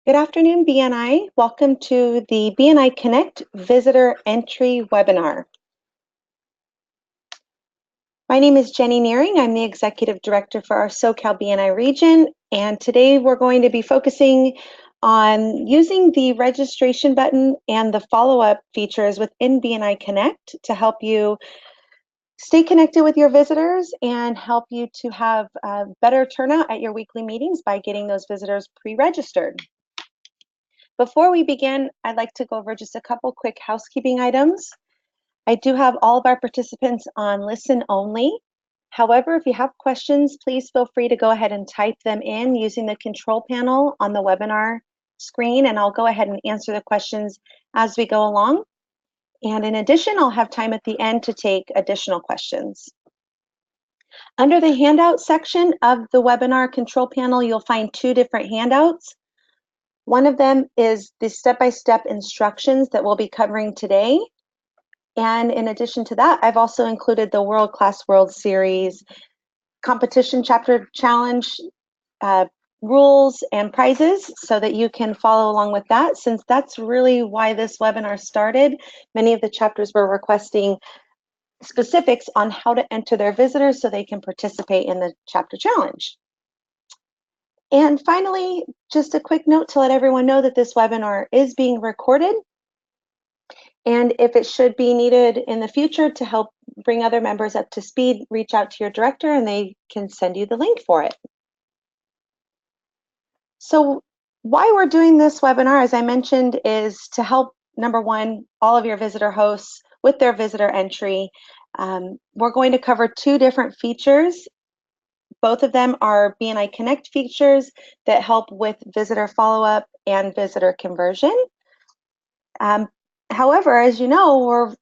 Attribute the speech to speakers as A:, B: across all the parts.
A: Good afternoon, BNI. Welcome to the BNI Connect Visitor Entry webinar. My name is Jenni Nering. I'm the Executive Director for our SoCal BNI region, and today we're going to be focusing on using the registration button and the follow-up features within BNI Connect to help you stay connected with your visitors and help you to have a better turnout at your weekly meetings by getting those visitors pre-registered. Before we begin, I'd like to go over just a couple quick housekeeping items. I do have all of our participants on listen only. However, if you have questions, please feel free to go ahead and type them in using the control panel on the webinar screen, and I'll go ahead and answer the questions as we go along. And in addition, I'll have time at the end to take additional questions. Under the handout section of the webinar control panel, you'll find two different handouts. One of them is the step-by-step instructions that we'll be covering today. And in addition to that, I've also included the World Class World Series competition chapter challenge rules and prizes so that you can follow along with that, since that's really why this webinar started. Many of the chapters were requesting specifics on how to enter their visitors so they can participate in the chapter challenge. And finally, just a quick note to let everyone know that this webinar is being recorded. And if it should be needed in the future to help bring other members up to speed, reach out to your director and they can send you the link for it. So why we're doing this webinar, as I mentioned, is to help, number one, all of your visitor hosts with their visitor entry. We're going to cover two different features. Both of them are BNI Connect features that help with visitor follow-up and visitor conversion. However, as you know, we're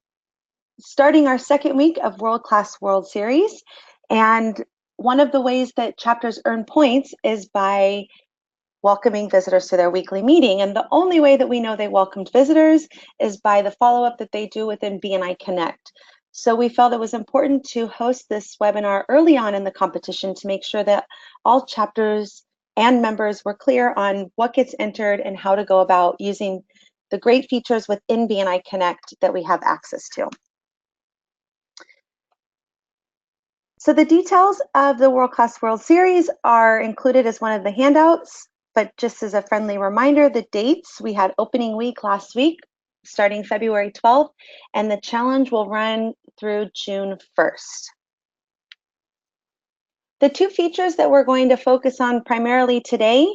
A: starting our second week of World Class World Series, and one of the ways that chapters earn points is by welcoming visitors to their weekly meeting. And the only way that we know they welcomed visitors is by the follow-up that they do within BNI Connect. So we felt it was important to host this webinar early on in the competition to make sure that all chapters and members were clear on what gets entered and how to go about using the great features within BNI Connect that we have access to. So the details of the World Class World Series are included as one of the handouts, but just as a friendly reminder, the dates: we had opening week last week, starting February 12th, and the challenge will run through June 1st. The two features that we're going to focus on primarily today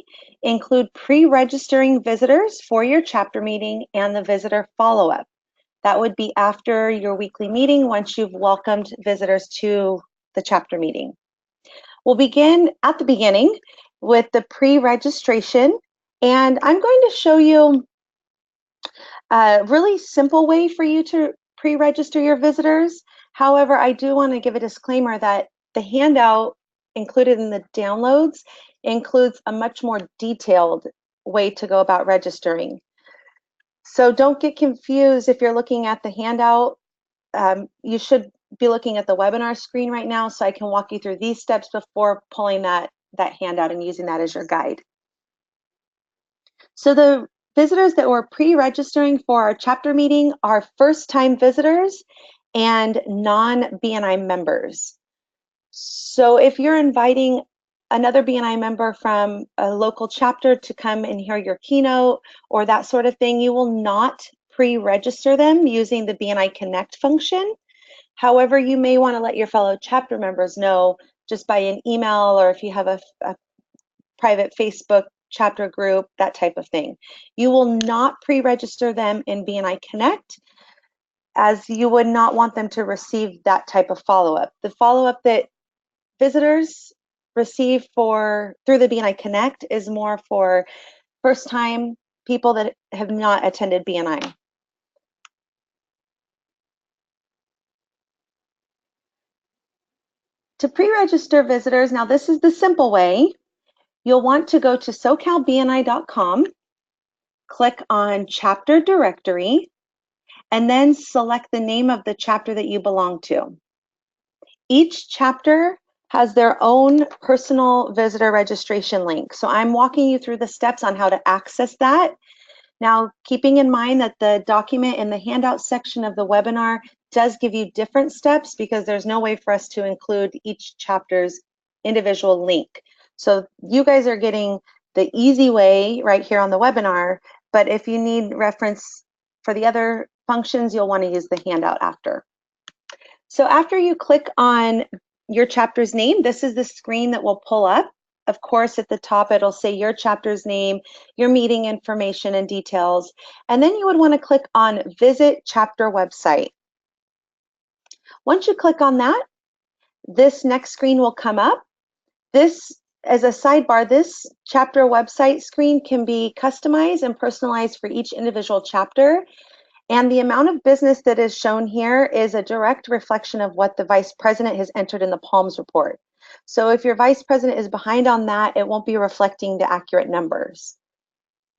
A: include pre-registering visitors for your chapter meeting and the visitor follow-up. That would be after your weekly meeting once you've welcomed visitors to the chapter meeting. We'll begin at the beginning with the pre-registration, and I'm going to show you a really simple way for you to pre-register your visitors. However, I do want to give a disclaimer that the handout included in the downloads includes a much more detailed way to go about registering. So don't get confused if you're looking at the handout. You should be looking at the webinar screen right now so I can walk you through these steps before pulling that handout and using that as your guide. So the visitors that we're pre-registering for our chapter meeting are first-time visitors and non-BNI members. So if you're inviting another BNI member from a local chapter to come and hear your keynote or that sort of thing, you will not pre-register them using the BNI Connect function. However, you may want to let your fellow chapter members know just by an email, or if you have a private Facebook chapter group, that type of thing. You will not pre-register them in BNI Connect, as you would not want them to receive that type of follow-up. The follow-up that visitors receive through the BNI Connect is more for first-time people that have not attended BNI. To pre-register visitors, now this is the simple way. You'll want to go to SoCalBNI.com, click on Chapter Directory, and then select the name of the chapter that you belong to. Each chapter has their own personal visitor registration link. So I'm walking you through the steps on how to access that. Now, keeping in mind that the document in the handout section of the webinar does give you different steps because there's no way for us to include each chapter's individual link. So you guys are getting the easy way right here on the webinar, but if you need reference for the other functions, you'll want to use the handout after. So after you click on your chapter's name, this is the screen that will pull up. Of course, at the top, it'll say your chapter's name, your meeting information and details. And then you would want to click on Visit Chapter Website. Once you click on that, this next screen will come up. This, as a sidebar, this chapter website screen can be customized and personalized for each individual chapter. And the amount of business that is shown here is a direct reflection of what the vice president has entered in the PALMS report. So if your vice president is behind on that, it won't be reflecting the accurate numbers.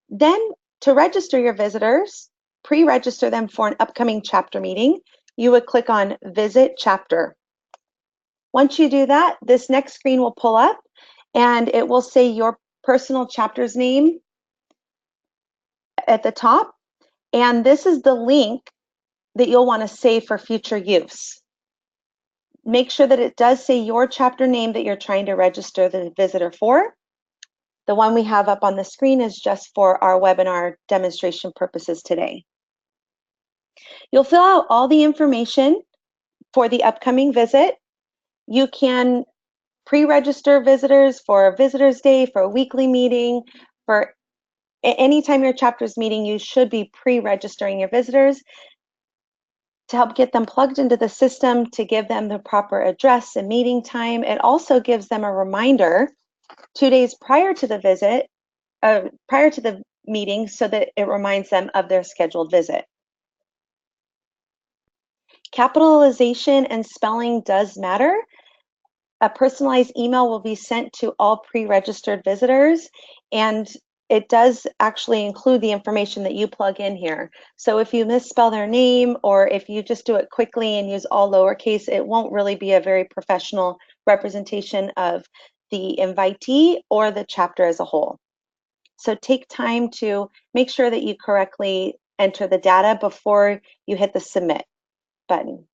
A: Then to register your visitors, pre-register them for an upcoming chapter meeting, you would click on Visit Chapter. Once you do that, this next screen will pull up and it will say your personal chapter's name at the top. And this is the link that you'll want to save for future use. Make sure that it does say your chapter name that you're trying to register the visitor for. The one we have up on the screen is just for our webinar demonstration purposes today. You'll fill out all the information for the upcoming visit. You can pre-register visitors for a visitor's day, for a weekly meeting, for anytime your chapter's meeting, you should be pre-registering your visitors to help get them plugged into the system, to give them the proper address and meeting time. It also gives them a reminder 2 days prior to the visit, prior to the meeting, so that it reminds them of their scheduled visit. Capitalization and spelling does matter. A personalized email will be sent to all pre-registered visitors, and it does actually include the information that you plug in here. So if you misspell their name, or if you just do it quickly and use all lowercase, it won't really be a very professional representation of the invitee or the chapter as a whole. So take time to make sure that you correctly enter the data before you hit the submit button.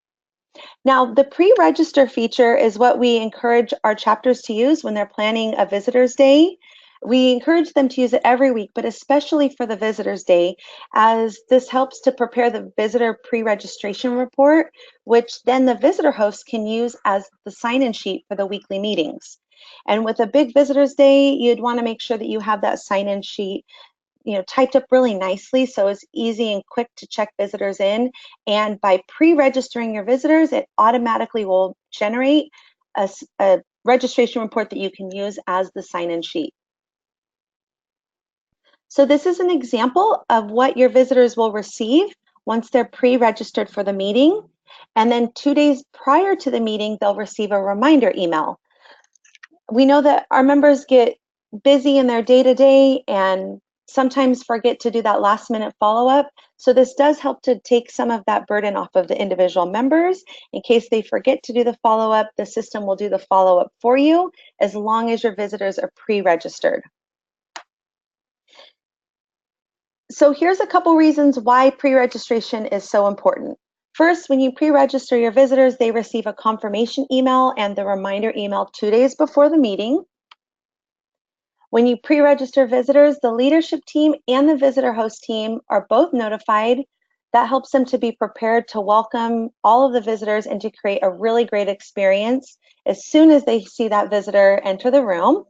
A: Now, the pre-register feature is what we encourage our chapters to use when they're planning a visitor's day. We encourage them to use it every week, but especially for the visitor's day, as this helps to prepare the visitor pre-registration report, which then the visitor host can use as the sign-in sheet for the weekly meetings. And with a big visitor's day, you'd want to make sure that you have that sign-in sheet typed up really nicely so it's easy and quick to check visitors in. And by pre-registering your visitors, it automatically will generate a registration report that you can use as the sign-in sheet. So this is an example of what your visitors will receive once they're pre-registered for the meeting. And then 2 days prior to the meeting, they'll receive a reminder email. We know that our members get busy in their day-to-day and sometimes forget to do that last-minute follow-up. So this does help to take some of that burden off of the individual members. In case they forget to do the follow-up, the system will do the follow-up for you as long as your visitors are pre-registered. So here's a couple reasons why pre-registration is so important. First, when you pre-register your visitors, they receive a confirmation email and the reminder email 2 days before the meeting. When you pre-register visitors, the leadership team and the visitor host team are both notified. That helps them to be prepared to welcome all of the visitors and to create a really great experience as soon as they see that visitor enter the room.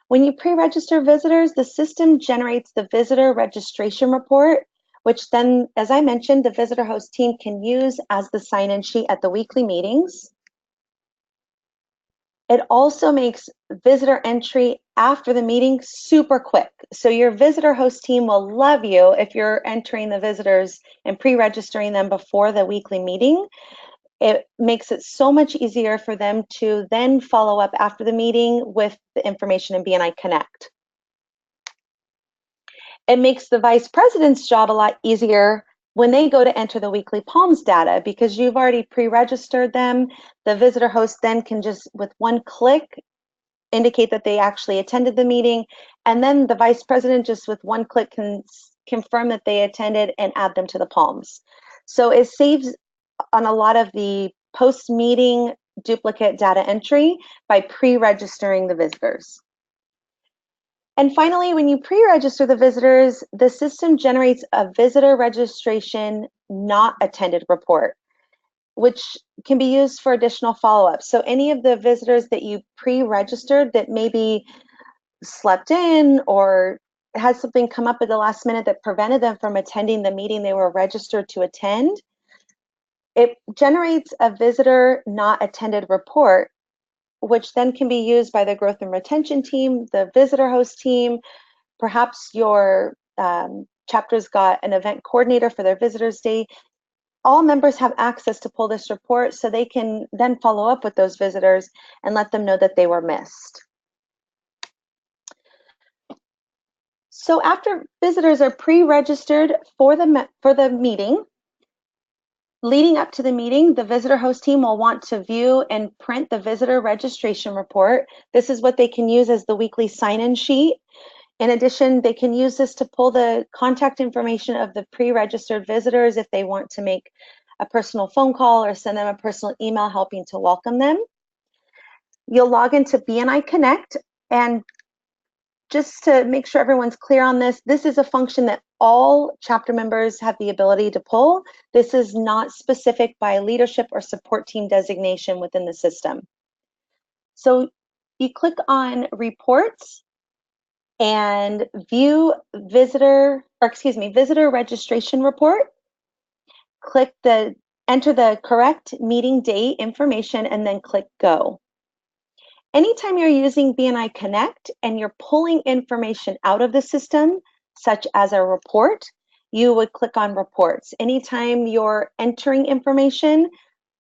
A: When you pre-register visitors, the system generates the visitor registration report, which then, as I mentioned, the visitor host team can use as the sign-in sheet at the weekly meetings. It also makes visitor entry after the meeting super quick. So your visitor host team will love you if you're entering the visitors and pre-registering them before the weekly meeting. It makes it so much easier for them to then follow up after the meeting with the information in BNI Connect. It makes the vice president's job a lot easier when they go to enter the weekly PALMS data, because you've already pre-registered them, the visitor host then can just, with one click, indicate that they actually attended the meeting, and then the vice president just with one click can confirm that they attended and add them to the PALMS. So it saves on a lot of the post-meeting duplicate data entry by pre-registering the visitors. And finally, when you pre-register the visitors, the system generates a visitor registration not attended report, which can be used for additional follow-up. So any of the visitors that you pre-registered that maybe slept in or had something come up at the last minute that prevented them from attending the meeting they were registered to attend, it generates a visitor not attended report, which then can be used by the growth and retention team, the visitor host team. Perhaps your chapter's got an event coordinator for their visitors day. All members have access to pull this report, so they can then follow up with those visitors and let them know that they were missed. So after visitors are pre-registered for the meeting, leading up to the meeting, the visitor host team will want to view and print the visitor registration report. This is what they can use as the weekly sign-in sheet. In addition, they can use this to pull the contact information of the pre-registered visitors if they want to make a personal phone call or send them a personal email helping to welcome them. You'll log into BNI Connect, and just to make sure everyone's clear on this, this is a function that all chapter members have the ability to pull. This is not specific by leadership or support team designation within the system. So you click on reports and view visitor registration report. Click enter the correct meeting date information and then click go. Anytime you're using BNI Connect and you're pulling information out of the system, such as a report, you would click on reports. Anytime you're entering information,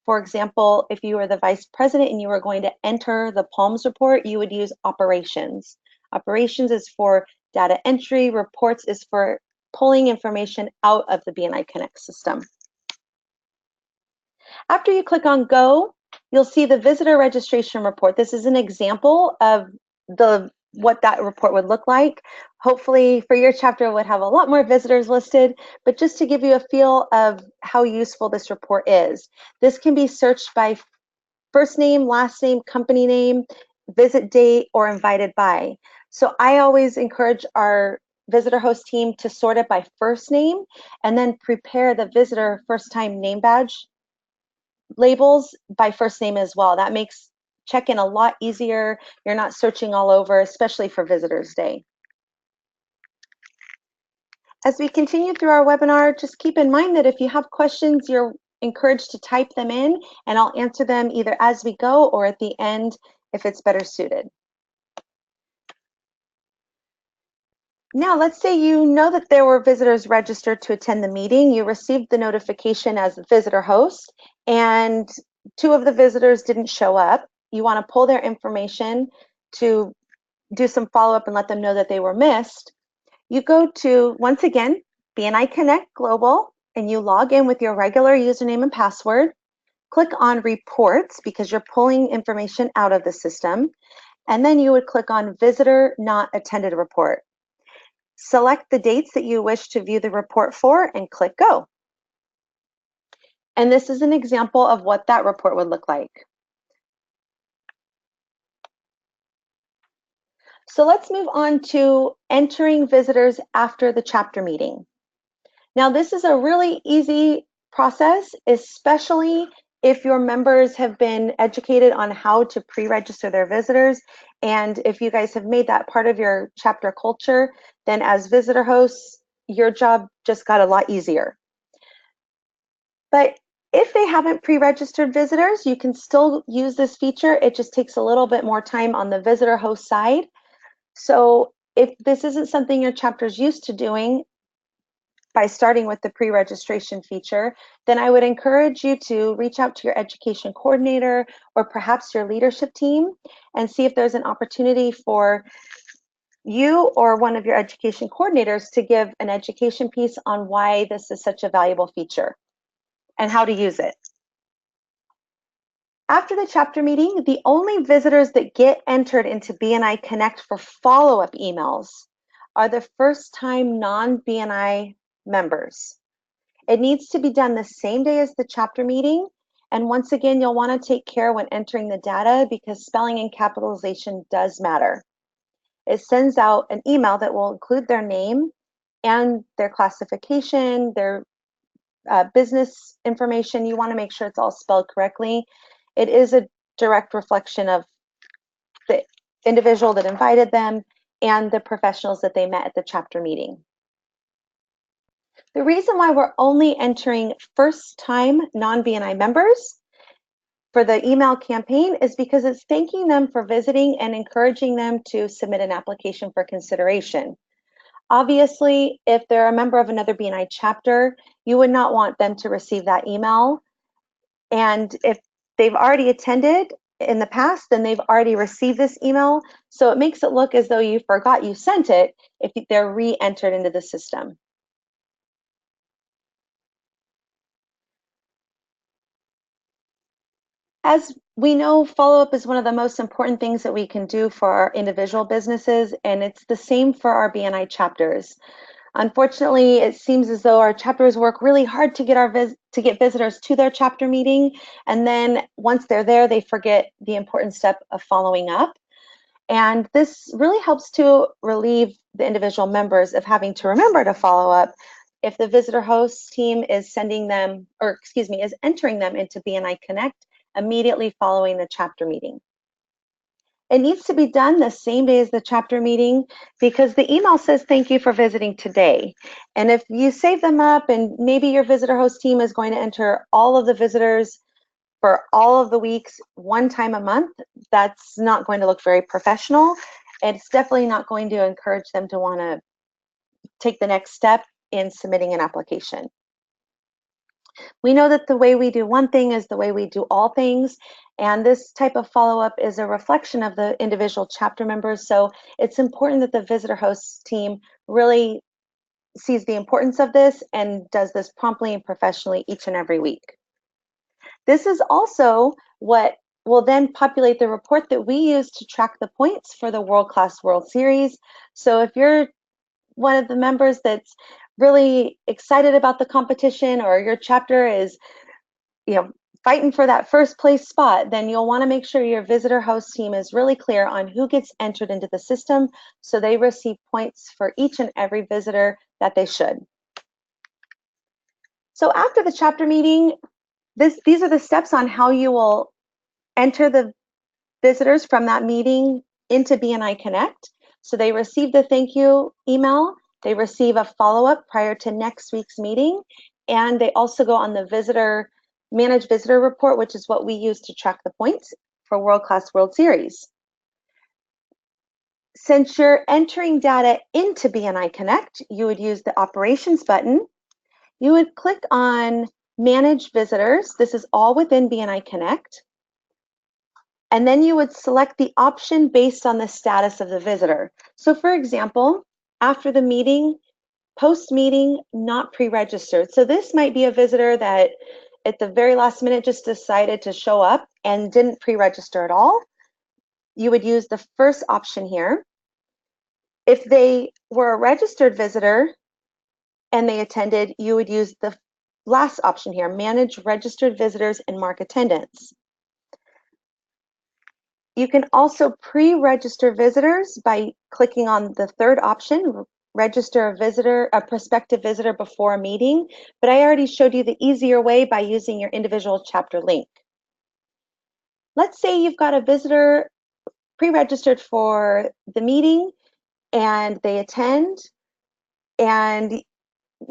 A: for example, if you were the vice president and you were going to enter the PALMS report, you would use operations. Operations is for data entry, reports is for pulling information out of the BNI Connect system. After you click on go, you'll see the visitor registration report. This is an example of what that report would look like. Hopefully for your chapter it would have a lot more visitors listed, but just to give you a feel of how useful this report is. This can be searched by first name, last name, company name, visit date, or invited by. So I always encourage our visitor host team to sort it by first name and then prepare the visitor first time name badge labels by first name as well. That makes check-in a lot easier. You're not searching all over, especially for Visitors Day. As we continue through our webinar, just keep in mind that if you have questions, you're encouraged to type them in, and I'll answer them either as we go or at the end if it's better suited. Now, let's say you know that there were visitors registered to attend the meeting. You received the notification as the visitor host, and 2 of the visitors didn't show up. You want to pull their information to do some follow-up and let them know that they were missed. You go to, once again, BNI Connect Global, and you log in with your regular username and password. Click on Reports because you're pulling information out of the system, and then you would click on Visitor Not Attended Report. Select the dates that you wish to view the report for and click Go. And this is an example of what that report would look like. So let's move on to entering visitors after the chapter meeting. Now, this is a really easy process, especially if your members have been educated on how to pre-register their visitors. And if you guys have made that part of your chapter culture, then as visitor hosts, your job just got a lot easier. But if they haven't pre-registered visitors, you can still use this feature. It just takes a little bit more time on the visitor host side. So if this isn't something your chapter is used to doing, by starting with the pre-registration feature, then I would encourage you to reach out to your education coordinator or perhaps your leadership team and see if there's an opportunity for you or one of your education coordinators to give an education piece on why this is such a valuable feature and how to use it. After the chapter meeting, the only visitors that get entered into BNI Connect for follow-up emails are the first-time non-BNI members. It needs to be done the same day as the chapter meeting. And once again, you'll want to take care when entering the data because spelling and capitalization does matter. It sends out an email that will include their name and their classification, their business information. You want to make sure it's all spelled correctly. It is a direct reflection of the individual that invited them and the professionals that they met at the chapter meeting. The reason why we're only entering first-time non-BNI members for the email campaign is because it's thanking them for visiting and encouraging them to submit an application for consideration. Obviously, if they're a member of another BNI chapter, you would not want them to receive that email. And if they've already attended in the past, then they've already received this email. So it makes it look as though you forgot you sent it if they're re-entered into the system. As we know, follow-up is one of the most important things that we can do for our individual businesses, and it's the same for our BNI chapters. Unfortunately, it seems as though our chapters work really hard to get visitors to their chapter meeting, and then once they're there, they forget the important step of following up. And this really helps to relieve the individual members of having to remember to follow up if the visitor host team is sending them, or excuse me, is entering them into BNI Connect immediately following the chapter meeting. It needs to be done the same day as the chapter meeting because the email says thank you for visiting today. And if you save them up and maybe your visitor host team is going to enter all of the visitors for all of the weeks one time a month, that's not going to look very professional. It's definitely not going to encourage them to want to take the next step in submitting an application. We know that the way we do one thing is the way we do all things, and this type of follow-up is a reflection of the individual chapter members, so it's important that the visitor host team really sees the importance of this and does this promptly and professionally each and every week. This is also what will then populate the report that we use to track the points for the World Class World Series. So if you're one of the members that's really excited about the competition, or your chapter is, fighting for that first place spot, then you'll want to make sure your visitor host team is really clear on who gets entered into the system so they receive points for each and every visitor that they should. So after the chapter meeting, these are the steps on how you will enter the visitors from that meeting into BNI Connect. So they receive the thank you email, they receive a follow-up prior to next week's meeting, and they also go on the manage visitor report, which is what we use to track the points for World Class World Series. Since you're entering data into BNI Connect, you would use the operations button. You would click on manage visitors. This is all within BNI Connect. And then you would select the option based on the status of the visitor. So for example, after the meeting, post-meeting, not pre-registered. So this might be a visitor that at the very last minute just decided to show up and didn't pre-register at all. You would use the first option here. If they were a registered visitor and they attended, you would use the last option here, manage registered visitors and mark attendance. You can also pre-register visitors by clicking on the third option, register a prospective visitor before a meeting, but I already showed you the easier way by using your individual chapter link. Let's say you've got a visitor pre-registered for the meeting and they attend, and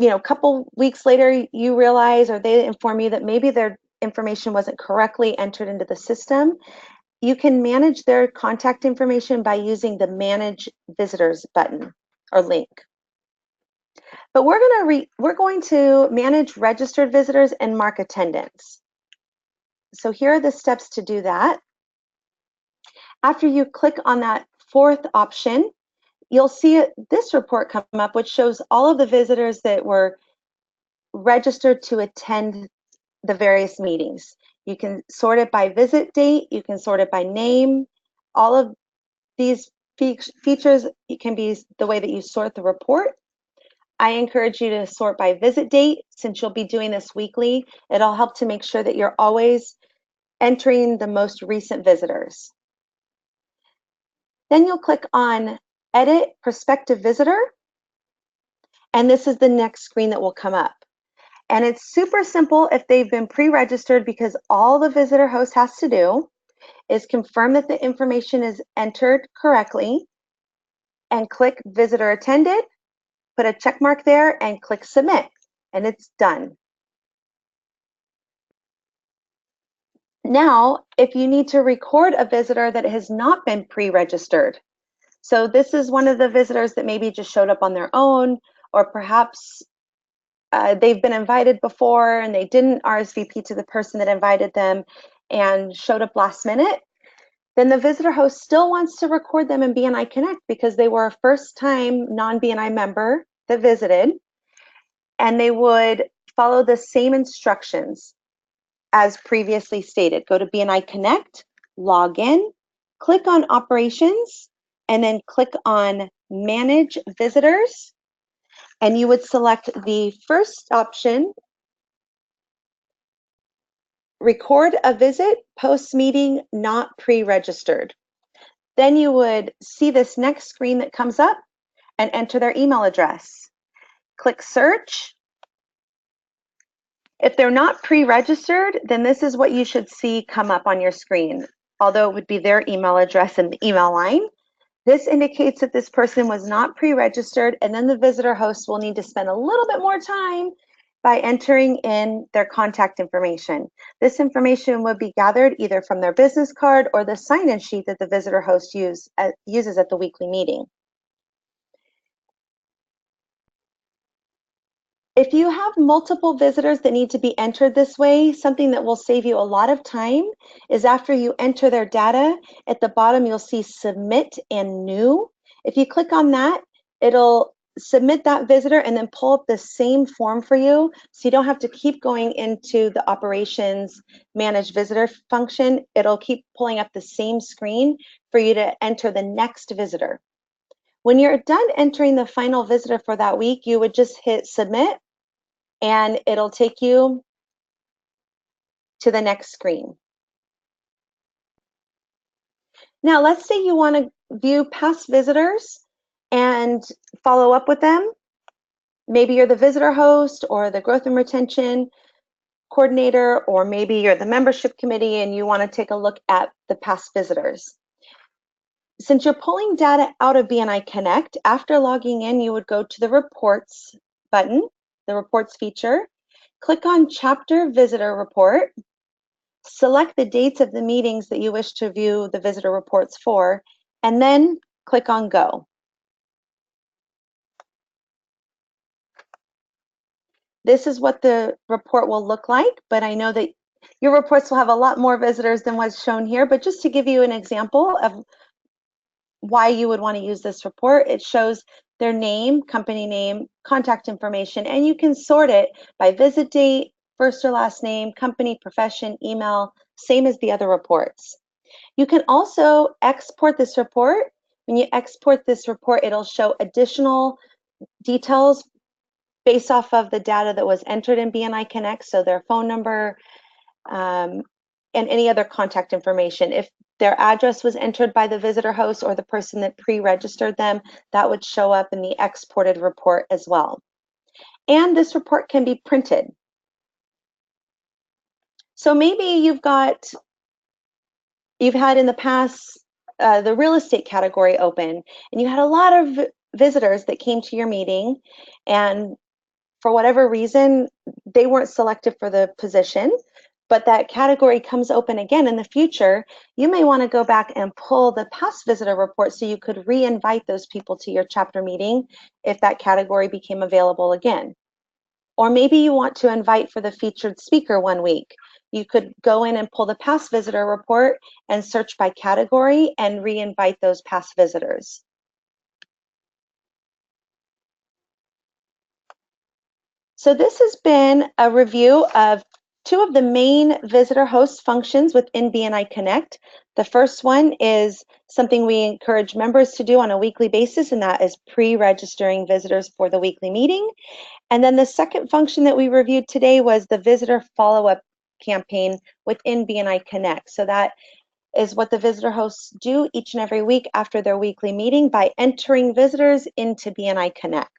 A: a couple weeks later you realize, or they inform you that maybe their information wasn't correctly entered into the system. You can manage their contact information by using the Manage Visitors button or link. But we're going to manage registered visitors and mark attendance. So here are the steps to do that. After you click on that fourth option, you'll see this report come up, which shows all of the visitors that were registered to attend the various meetings. You can sort it by visit date, you can sort it by name. All of these features can be the way that you sort the report. I encourage you to sort by visit date since you'll be doing this weekly. It'll help to make sure that you're always entering the most recent visitors. Then you'll click on Edit Prospective Visitor, and this is the next screen that will come up. And it's super simple if they've been pre-registered, because all the visitor host has to do is confirm that the information is entered correctly and click Visitor Attended, put a check mark there and click Submit, and it's done. Now, if you need to record a visitor that has not been pre-registered, so this is one of the visitors that maybe just showed up on their own, or perhaps they've been invited before and they didn't RSVP to the person that invited them and showed up last minute, then the visitor host still wants to record them in BNI Connect because they were a first-time non-BNI member that visited, and they would follow the same instructions as previously stated. Go to BNI Connect, log in, click on Operations, and then click on Manage Visitors, and you would select the first option, Record a Visit Post-Meeting Not Pre-Registered. Then you would see this next screen that comes up and enter their email address. Click Search. If they're not pre-registered, then this is what you should see come up on your screen, although it would be their email address in the email line. This indicates that this person was not pre-registered, and then the visitor host will need to spend a little bit more time by entering in their contact information. This information would be gathered either from their business card or the sign-in sheet that the visitor host uses at the weekly meeting. If you have multiple visitors that need to be entered this way, something that will save you a lot of time is after you enter their data, at the bottom you'll see Submit and New. If you click on that, it'll submit that visitor and then pull up the same form for you, so you don't have to keep going into the Operations Manage Visitor function. It'll keep pulling up the same screen for you to enter the next visitor. When you're done entering the final visitor for that week, you would just hit Submit, and it'll take you to the next screen. Now, let's say you want to view past visitors and follow up with them. Maybe you're the visitor host or the growth and retention coordinator, or maybe you're the membership committee and you want to take a look at the past visitors. Since you're pulling data out of BNI Connect, after logging in, you would go to the Reports button, the Reports feature, click on Chapter Visitor Report, select the dates of the meetings that you wish to view the visitor reports for, and then click on Go. This is what the report will look like, but I know that your reports will have a lot more visitors than what's shown here, but just to give you an example of why you would want to use this report, it shows their name, company name, contact information, and you can sort it by visit date, first or last name, company, profession, email, same as the other reports. You can also export this report. When you export this report, it'll show additional details based off of the data that was entered in BNI Connect, so their phone number and any other contact information. If their address was entered by the visitor host or the person that pre-registered them, that would show up in the exported report as well. And this report can be printed. So maybe you've had in the past the real estate category open, and you had a lot of visitors that came to your meeting, and for whatever reason, they weren't selected for the position, but that category comes open again in the future. You may want to go back and pull the past visitor report so you could re-invite those people to your chapter meeting if that category became available again. Or maybe you want to invite for the featured speaker one week. You could go in and pull the past visitor report and search by category and re-invite those past visitors. So this has been a review of two of the main visitor host functions within BNI Connect. The first one is something we encourage members to do on a weekly basis, and that is pre-registering visitors for the weekly meeting. And then the second function that we reviewed today was the visitor follow-up campaign within BNI Connect. So that is what the visitor hosts do each and every week after their weekly meeting by entering visitors into BNI Connect.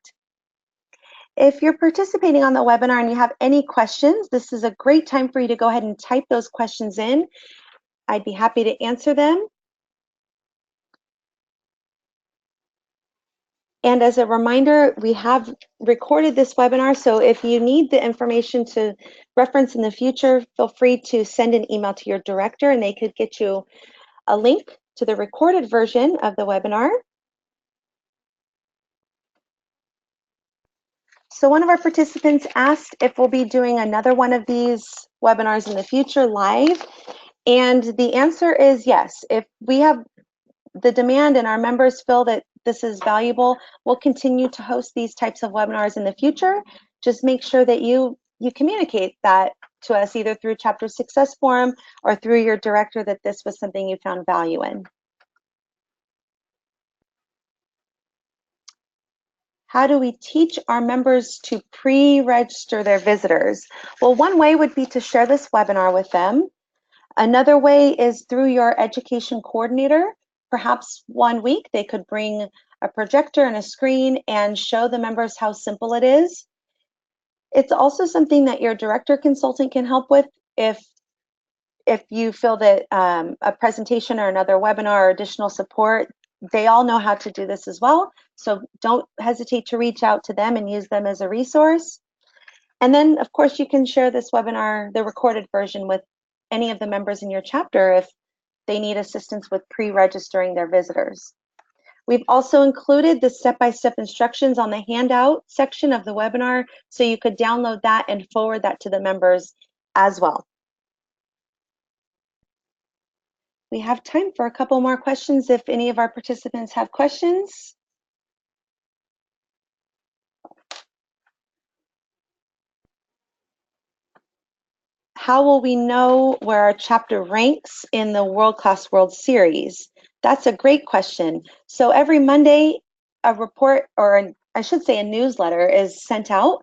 A: If you're participating on the webinar and you have any questions, this is a great time for you to go ahead and type those questions in. I'd be happy to answer them. And as a reminder, we have recorded this webinar, so if you need the information to reference in the future, feel free to send an email to your director and they could get you a link to the recorded version of the webinar. So one of our participants asked if we'll be doing another one of these webinars in the future live, and the answer is yes. If we have the demand and our members feel that this is valuable, we'll continue to host these types of webinars in the future. Just make sure that you communicate that to us either through Chapter Success Forum or through your director that this was something you found value in. How do we teach our members to pre-register their visitors? Well, one way would be to share this webinar with them. Another way is through your education coordinator. Perhaps one week they could bring a projector and a screen and show the members how simple it is. It's also something that your director consultant can help with if you feel that a presentation or another webinar or additional support, they all know how to do this as well. So don't hesitate to reach out to them and use them as a resource. And then, of course, you can share this webinar, the recorded version, with any of the members in your chapter if they need assistance with pre-registering their visitors. We've also included the step-by-step instructions on the handout section of the webinar, so you could download that and forward that to the members as well. We have time for a couple more questions if any of our participants have questions. How will we know where our chapter ranks in the World Class World Series? That's a great question. So every Monday, a report, or I should say a newsletter, is sent out,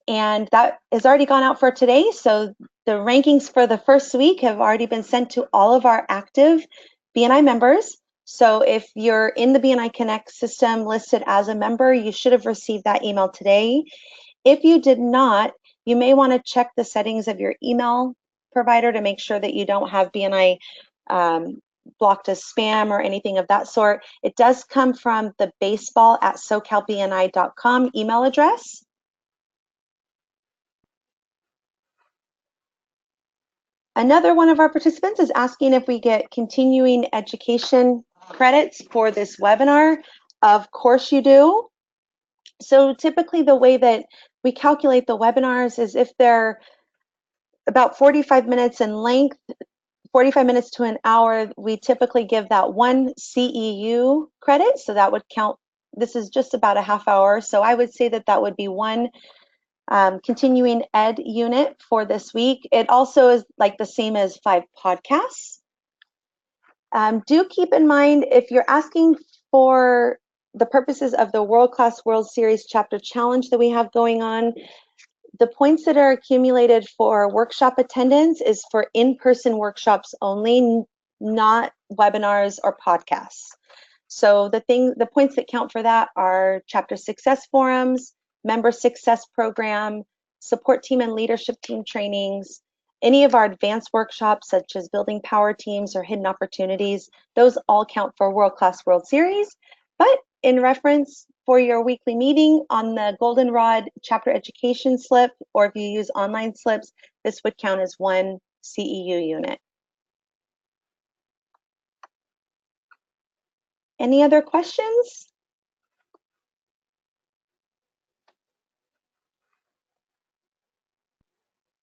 A: and that has already gone out for today. So the rankings for the first week have already been sent to all of our active BNI members. So if you're in the BNI Connect system listed as a member, you should have received that email today. If you did not, you may want to check the settings of your email provider to make sure that you don't have BNI blocked as spam or anything of that sort. It does come from the baseball@socalbni.com email address. Another one of our participants is asking if we get continuing education credits for this webinar. Of course you do. So typically the way that we calculate the webinars is if they're about 45 minutes in length, 45 minutes to an hour, we typically give that one CEU credit. So that would count, this is just about a half hour. So I would say that that would be one continuing ed unit for this week. It also is like the same as 5 podcasts. Do keep in mind, if you're asking for the purposes of the World Class World Series Chapter Challenge that we have going on, the points that are accumulated for workshop attendance is for in-person workshops only, not webinars or podcasts. So the points that count for that are chapter success forums, member success program, support team and leadership team trainings, any of our advanced workshops such as building power teams or hidden opportunities. Those all count for World Class World Series. But in reference for your weekly meeting on the Goldenrod chapter education slip, or if you use online slips, this would count as one CEU unit. Any other questions?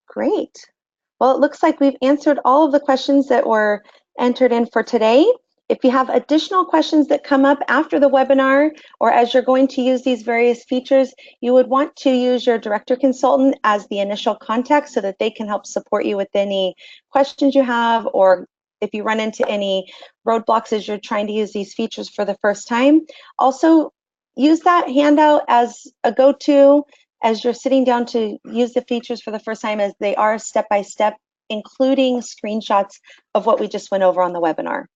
A: Great. Well, it looks like we've answered all of the questions that were entered in for today. If you have additional questions that come up after the webinar or as you're going to use these various features, you would want to use your director consultant as the initial contact so that they can help support you with any questions you have, or if you run into any roadblocks as you're trying to use these features for the first time. Also, use that handout as a go-to as you're sitting down to use the features for the first time, as they are step-by-step, including screenshots of what we just went over on the webinar.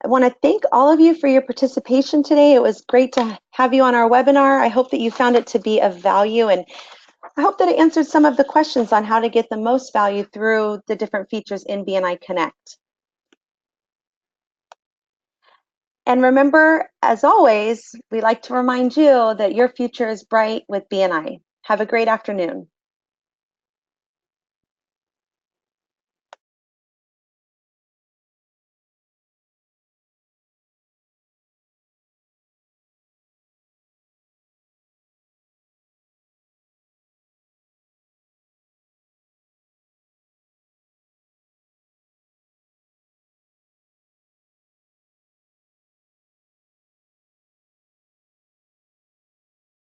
A: I want to thank all of you for your participation today. It was great to have you on our webinar. I hope that you found it to be of value, and I hope that it answered some of the questions on how to get the most value through the different features in BNI Connect. And remember, as always, we like to remind you that your future is bright with BNI. Have a great afternoon.